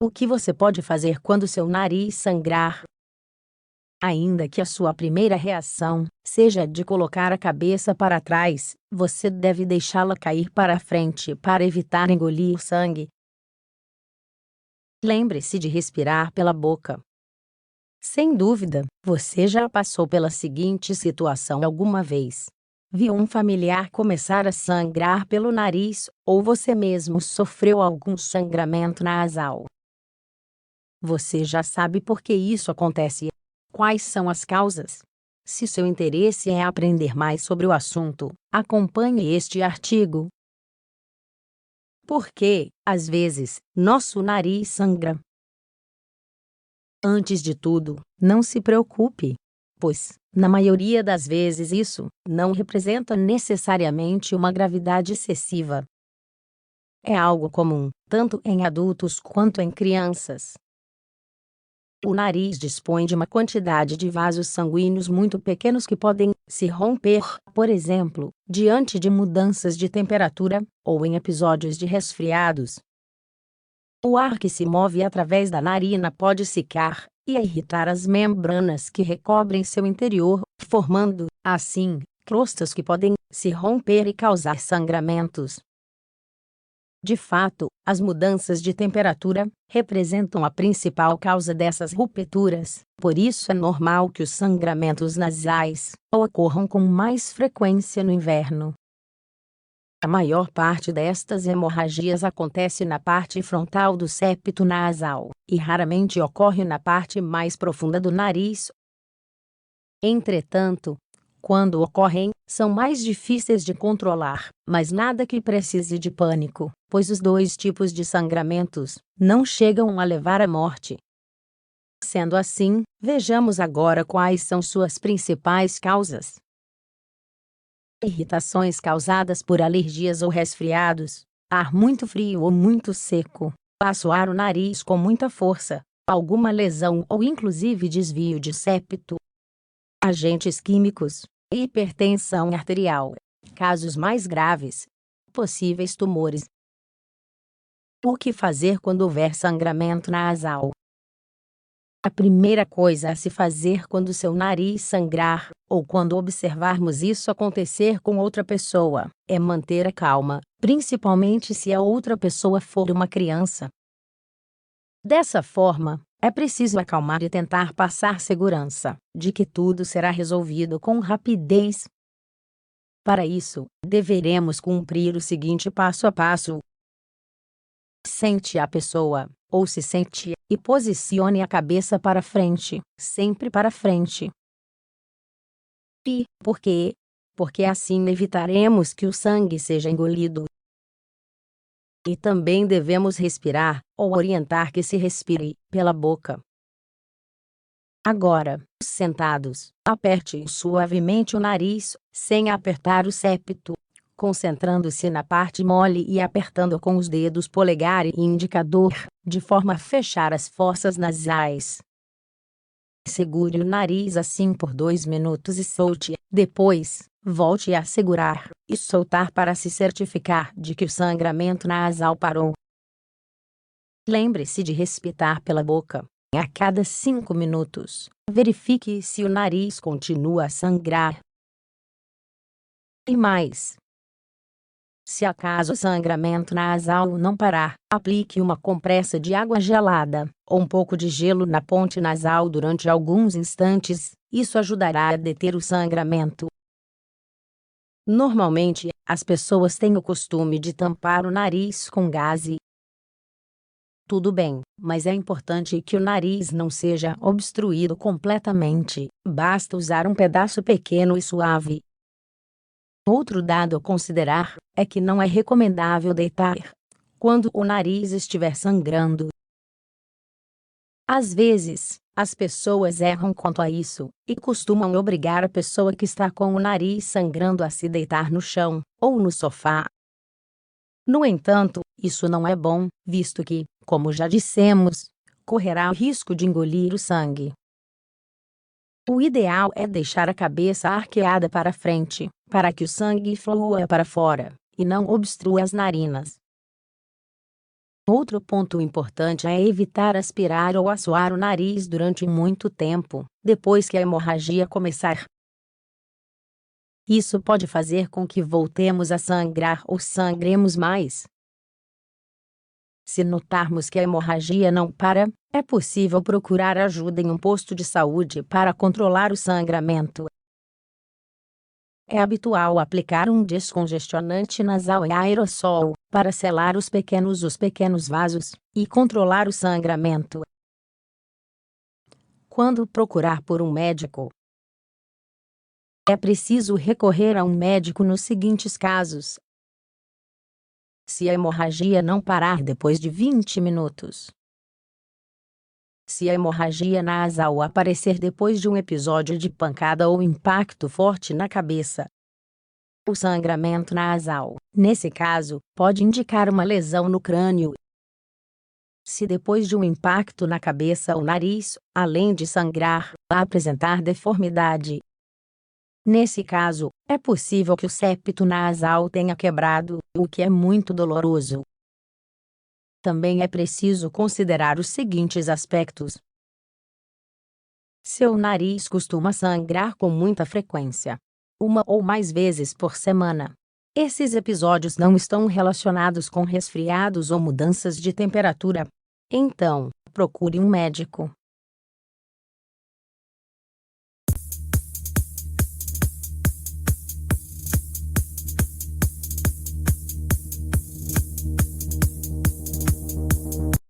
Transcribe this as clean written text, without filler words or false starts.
O que você pode fazer quando seu nariz sangrar? Ainda que a sua primeira reação seja de colocar a cabeça para trás, você deve deixá-la cair para frente para evitar engolir sangue. Lembre-se de respirar pela boca. Sem dúvida, você já passou pela seguinte situação alguma vez. Viu um familiar começar a sangrar pelo nariz, ou você mesmo sofreu algum sangramento nasal. Você já sabe por que isso acontece. Quais são as causas? Se seu interesse é aprender mais sobre o assunto, acompanhe este artigo. Por que, às vezes, nosso nariz sangra? Antes de tudo, não se preocupe, pois, na maioria das vezes, isso não representa necessariamente uma gravidade excessiva. É algo comum, tanto em adultos quanto em crianças. O nariz dispõe de uma quantidade de vasos sanguíneos muito pequenos que podem se romper, por exemplo, diante de mudanças de temperatura, ou em episódios de resfriados. O ar que se move através da narina pode secar e irritar as membranas que recobrem seu interior, formando, assim, crostas que podem se romper e causar sangramentos. De fato, as mudanças de temperatura representam a principal causa dessas rupturas, por isso é normal que os sangramentos nasais ocorram com mais frequência no inverno. A maior parte destas hemorragias acontece na parte frontal do septo nasal, e raramente ocorre na parte mais profunda do nariz. Entretanto, quando ocorrem, são mais difíceis de controlar, mas nada que precise de pânico, pois os dois tipos de sangramentos não chegam a levar à morte. Sendo assim, vejamos agora quais são suas principais causas. Irritações causadas por alergias ou resfriados, ar muito frio ou muito seco, assoar o nariz com muita força, alguma lesão ou inclusive desvio de septo. Agentes químicos, hipertensão arterial, casos mais graves, possíveis tumores. O que fazer quando houver sangramento nasal? A primeira coisa a se fazer quando seu nariz sangrar, ou quando observarmos isso acontecer com outra pessoa, é manter a calma, principalmente se a outra pessoa for uma criança. Dessa forma, é preciso acalmar e tentar passar segurança de que tudo será resolvido com rapidez. Para isso, deveremos cumprir o seguinte passo a passo. Sente a pessoa, ou se sente, e posicione a cabeça para frente, sempre para frente. E, por quê? Porque assim evitaremos que o sangue seja engolido. E também devemos respirar, ou orientar que se respire, pela boca. Agora, sentados, aperte suavemente o nariz, sem apertar o septo, concentrando-se na parte mole e apertando com os dedos polegar e indicador, de forma a fechar as fossas nasais. Segure o nariz assim por 2 minutos e solte, depois, volte a segurar e soltar para se certificar de que o sangramento nasal parou. Lembre-se de respirar pela boca. A cada 5 minutos, verifique se o nariz continua a sangrar. E mais. Se acaso o sangramento nasal não parar, aplique uma compressa de água gelada, ou um pouco de gelo na ponte nasal durante alguns instantes, isso ajudará a deter o sangramento. Normalmente, as pessoas têm o costume de tampar o nariz com gaze. Tudo bem, mas é importante que o nariz não seja obstruído completamente, basta usar um pedaço pequeno e suave. Outro dado a considerar é que não é recomendável deitar quando o nariz estiver sangrando. Às vezes, as pessoas erram quanto a isso e costumam obrigar a pessoa que está com o nariz sangrando a se deitar no chão ou no sofá. No entanto, isso não é bom, visto que, como já dissemos, correrá o risco de engolir o sangue. O ideal é deixar a cabeça arqueada para frente, para que o sangue flua para fora, e não obstrua as narinas. Outro ponto importante é evitar aspirar ou assoar o nariz durante muito tempo, depois que a hemorragia começar. Isso pode fazer com que voltemos a sangrar ou sangremos mais. Se notarmos que a hemorragia não para, é possível procurar ajuda em um posto de saúde para controlar o sangramento. É habitual aplicar um descongestionante nasal em aerossol para selar os pequenos vasos e controlar o sangramento. Quando procurar por um médico, é preciso recorrer a um médico nos seguintes casos: se a hemorragia não parar depois de 20 minutos, se a hemorragia nasal aparecer depois de um episódio de pancada ou impacto forte na cabeça, o sangramento nasal, nesse caso, pode indicar uma lesão no crânio. Se depois de um impacto na cabeça o nariz, além de sangrar, apresentar deformidade, nesse caso, é possível que o septo nasal tenha quebrado, o que é muito doloroso. Também é preciso considerar os seguintes aspectos. Seu nariz costuma sangrar com muita frequência, uma ou mais vezes por semana. Esses episódios não estão relacionados com resfriados ou mudanças de temperatura. Então, procure um médico.